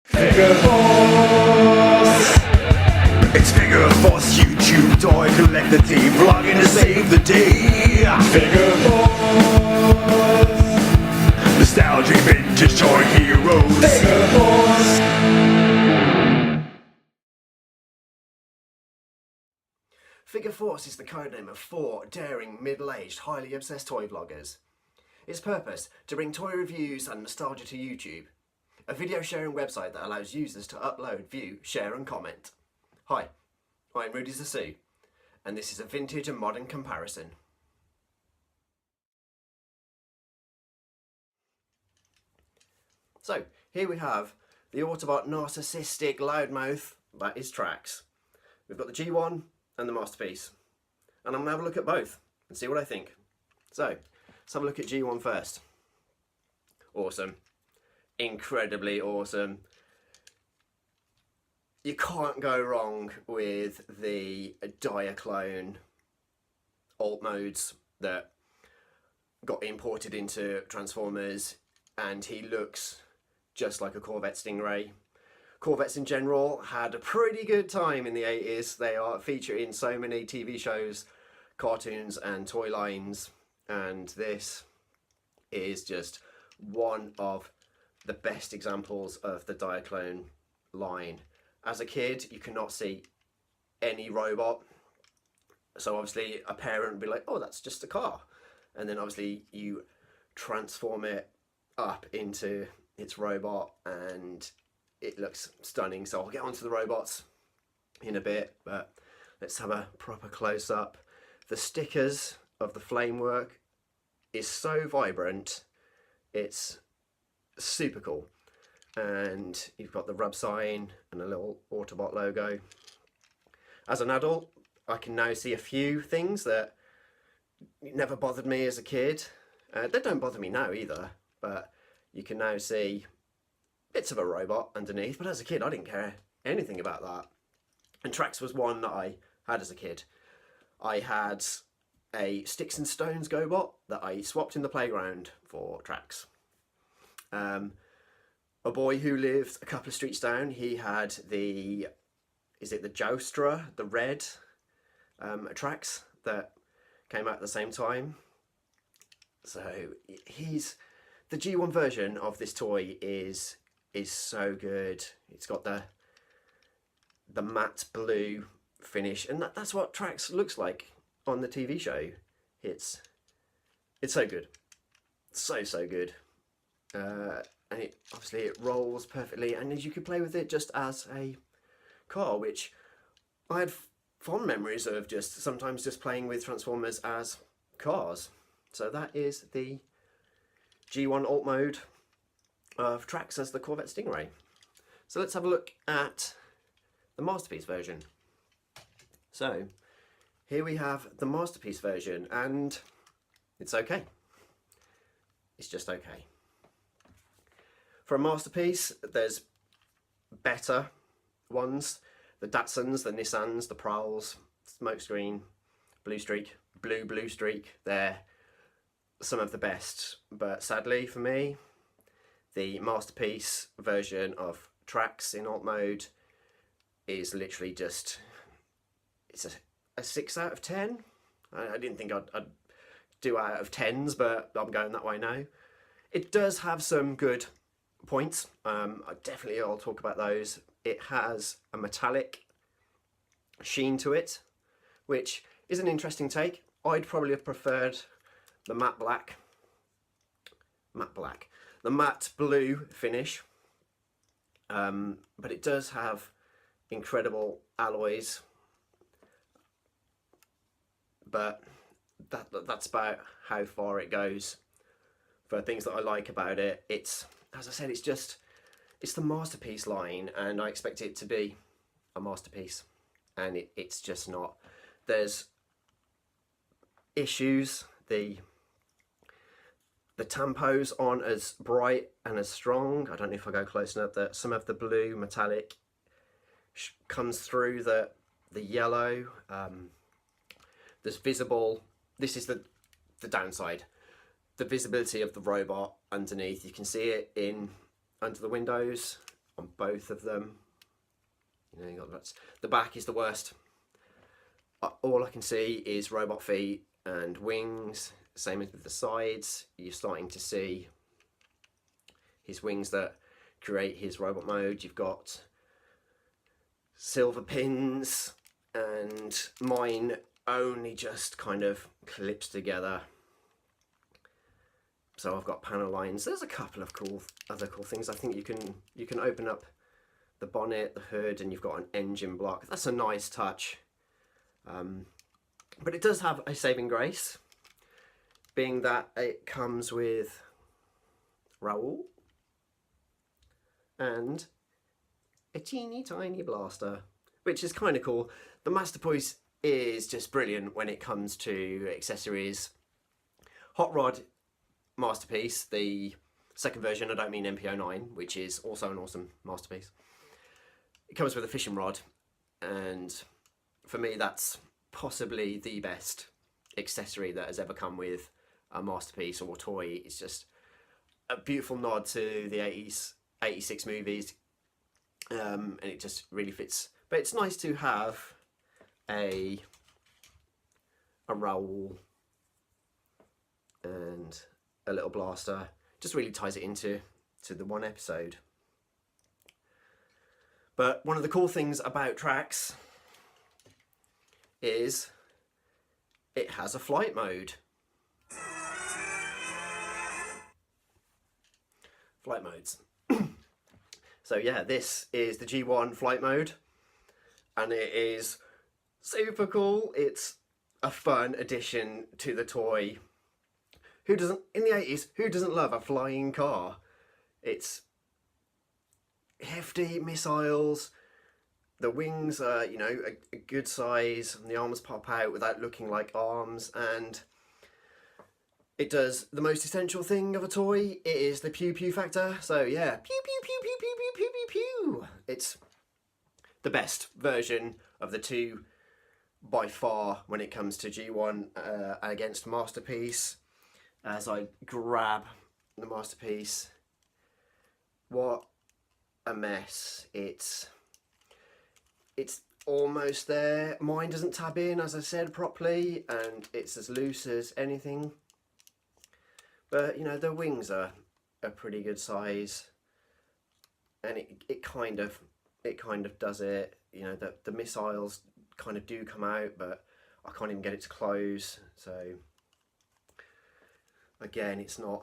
FOURce! It's FOURce, YouTube toy collector team vlogging to save the day. FOURce! Nostalgic vintage toy heroes. FOURce! FOURce is the codename of 4 daring, middle-aged, highly obsessed toy vloggers. Its purpose, to bring toy reviews and nostalgia to YouTube. A video sharing website that allows users to upload, view, share and comment. Hi, I'm Rudy Zissou, and this is a vintage and modern comparison. So, here we have the Autobot narcissistic loudmouth that is Trax. We've got the G1 and the Masterpiece. And I'm going to have a look at both and see what I think. So, let's have a look at G1 first. Awesome. Incredibly awesome. You can't go wrong with the Diaclone alt modes that got imported into Transformers, and he looks just like a Corvette Stingray. Corvettes in general had a pretty good time in the 80s. They are featured in so many TV shows, cartoons and toy lines, and this is just one of the best examples of the Diaclone line. As a kid, you cannot see any robot, so obviously a parent would be like, oh, that's just a car, and then obviously you transform it up into its robot and it looks stunning. So I'll get onto the robots in a bit, but let's have a proper close-up. The stickers of the flamework is so vibrant, it's super cool. And you've got the rub sign and a little Autobot logo. As an adult, I can now see a few things that never bothered me as a kid. They don't bother me now either, but you can now see bits of a robot underneath. But as a kid, I didn't care anything about that. And Trax was one that I had as a kid. I had a Sticks and Stones GoBot that I swapped in the playground for Trax. A boy who lived a couple of streets down, he had the, is it the Joustra, the red Trax that came out at the same time. So the G1 version of this toy is so good. It's got the matte blue finish, and that's what Trax looks like on the TV show. It's so good, so good. And it rolls perfectly, and you could play with it just as a car, which I had fond memories of sometimes just playing with Transformers as cars. So that is the G1 alt mode of Trax as the Corvette Stingray. So let's have a look at the Masterpiece version. So here we have the Masterpiece version, and it's okay. It's just okay. For a Masterpiece, there's better ones. The Datsuns, the Nissans, the Prowls, Smokescreen, Blue Streak, Blue Streak, they're some of the best. But sadly for me, the Masterpiece version of Trax in alt mode is literally just, it's a 6 out of 10. I didn't think I'd do out of 10s, but I'm going that way now. It does have some good points. I'll talk about those. It has a metallic sheen to it, which is an interesting take. I'd probably have preferred the matte blue finish, but it does have incredible alloys, but that's about how far it goes for things that I like about it. It's, as I said, it's the Masterpiece line, and I expect it to be a masterpiece, and it's just not. There's issues. The tampos aren't as bright and as strong. I don't know if I go close enough, that some of the blue metallic comes through the yellow. There's visible, this is the downside, the visibility of the robot underneath. You can see it in under the windows, on both of them. You know, you got that's, the back is the worst. All I can see is robot feet and wings. Same as with the sides. You're starting to see his wings that create his robot mode. You've got silver pins, and mine only just kind of clips together. So I've got panel lines. There's a couple of other cool things. I think you can open up the bonnet, the hood, and you've got an engine block. That's a nice touch. But it does have a saving grace, being that it comes with Raoul and a teeny tiny blaster, which is kind of cool. The Masterpiece is just brilliant when it comes to accessories. Hot Rod Masterpiece, the second version, I don't mean MP09, which is also an awesome masterpiece. It comes with a fishing rod, and for me that's possibly the best accessory that has ever come with a masterpiece or a toy. It's just a beautiful nod to the 80s, 86 movies, and it just really fits. But it's nice to have a Raoul and a little blaster. Just really ties it into the one episode. But one of the cool things about Trax is it has a flight mode. Flight modes. So yeah, this is the G1 flight mode, and it is super cool. It's a fun addition to the toy. Who doesn't, in the 80s, who doesn't love a flying car? It's hefty missiles, the wings are, you know, a good size, and the arms pop out without looking like arms, and it does the most essential thing of a toy. It is the pew pew factor. So yeah, pew pew pew pew pew pew pew pew pew. It's the best version of the two by far when it comes to G1 against Masterpiece. As I grab the Masterpiece, what a mess. It's almost there. Mine doesn't tab in, as I said, properly, and it's as loose as anything. But you know, the wings are a pretty good size, and it kind of does it. You know, the missiles kind of do come out, but I can't even get it to close. So again, it's not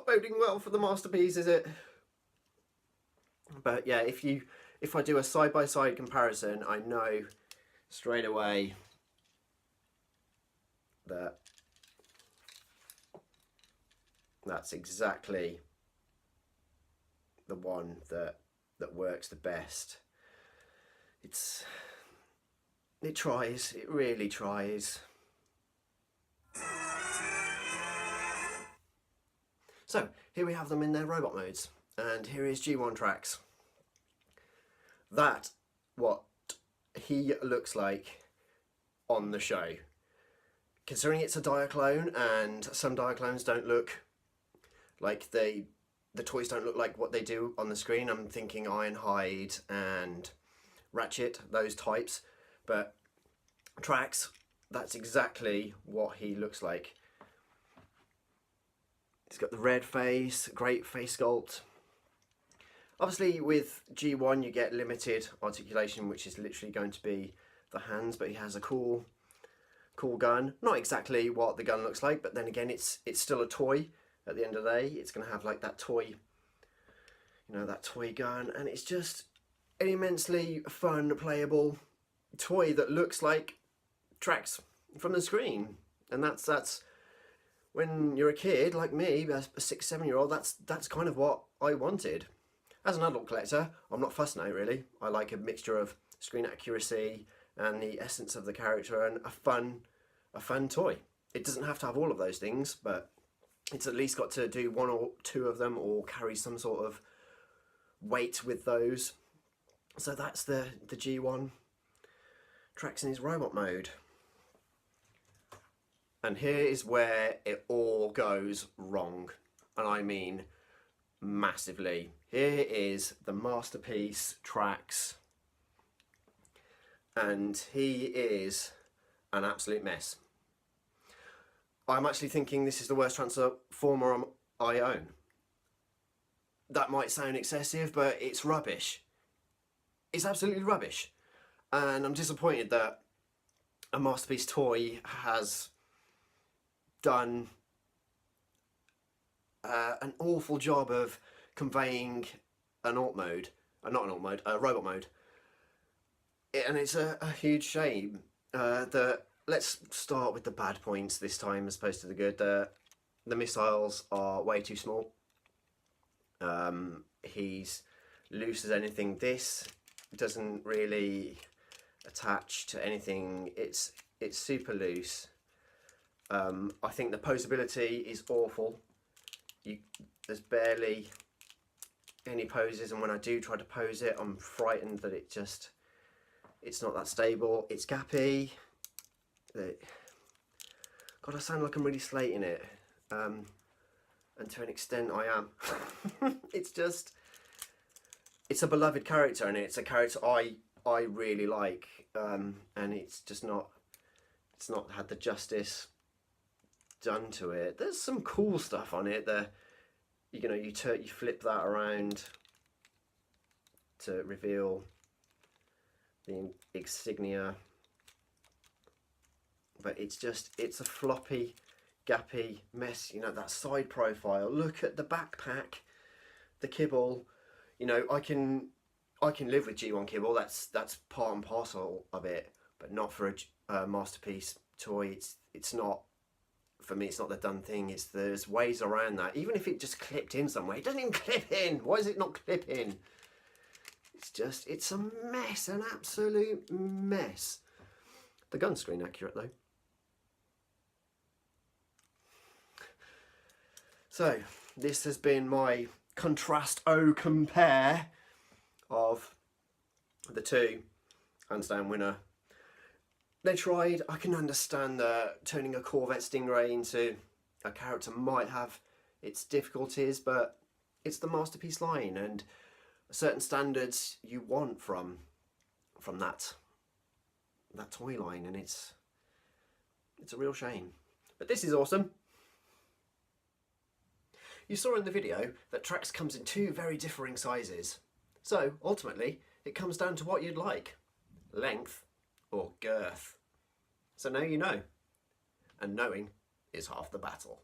boding well for the Masterpiece, is it? But yeah, if I do a side-by-side comparison, I know straight away that that's exactly the one that works the best. It tries, it really tries. So here we have them in their robot modes, and here is G1 Trax. That's what he looks like on the show. Considering it's a Diaclone, and some Diaclones don't look like the toys don't look like what they do on the screen. I'm thinking Ironhide and Ratchet, those types. But Trax, that's exactly what he looks like. He's got the red face, great face sculpt. Obviously with G1 you get limited articulation, which is literally going to be the hands, but he has a cool gun. Not exactly what the gun looks like, but then again it's still a toy at the end of the day. It's going to have like that toy, you know, that toy gun, and it's just an immensely fun, playable toy that looks like Trax from the screen. And that's when you're a kid like me, a 6-7-year-old, that's kind of what I wanted. As an adult collector, I'm not fussed now really. I like a mixture of screen accuracy and the essence of the character and a fun toy. It doesn't have to have all of those things, but it's at least got to do one or two of them or carry some sort of weight with those. So that's the G1 Trax in his robot mode. And here is where it all goes wrong. And I mean massively. Here is the Masterpiece Trax, and he is an absolute mess. I'm actually thinking this is the worst Transformer I own. That might sound excessive, but it's rubbish. It's absolutely rubbish. And I'm disappointed that a Masterpiece toy has done an awful job of conveying an alt mode, not an alt mode, a robot mode. And it's a huge shame. Let's start with the bad points this time as opposed to the good. The missiles are way too small. He's loose as anything. This doesn't really attach to anything. It's super loose. I think the posability is awful. There's barely any poses, and when I do try to pose it, I'm frightened that it's not that stable. It's gappy. God, I sound like I'm really slating it. And to an extent I am. It's a beloved character, and it's a character I really like, and it's not had the justice done to it. There's some cool stuff on it. You flip that around to reveal the insignia, but it's a floppy, gappy mess. That side profile. Look at the backpack, the kibble. I can live with G1 kibble. That's part and parcel of it, but not for a Masterpiece toy. It's not. For me, it's not the done thing. There's ways around that. Even if it just clipped in somewhere, it doesn't even clip in. Why does it not clip in? It's a mess, an absolute mess. The gun's screen accurate though. So this has been my compare of the two. Hands down winner. They tried. I can understand that turning a Corvette Stingray into a character might have its difficulties, but it's the Masterpiece line, and certain standards you want from that toy line, and it's a real shame. But this is awesome. You saw in the video that Trax comes in two very differing sizes, so ultimately it comes down to what you'd like: length or girth. So now you know, and knowing is half the battle.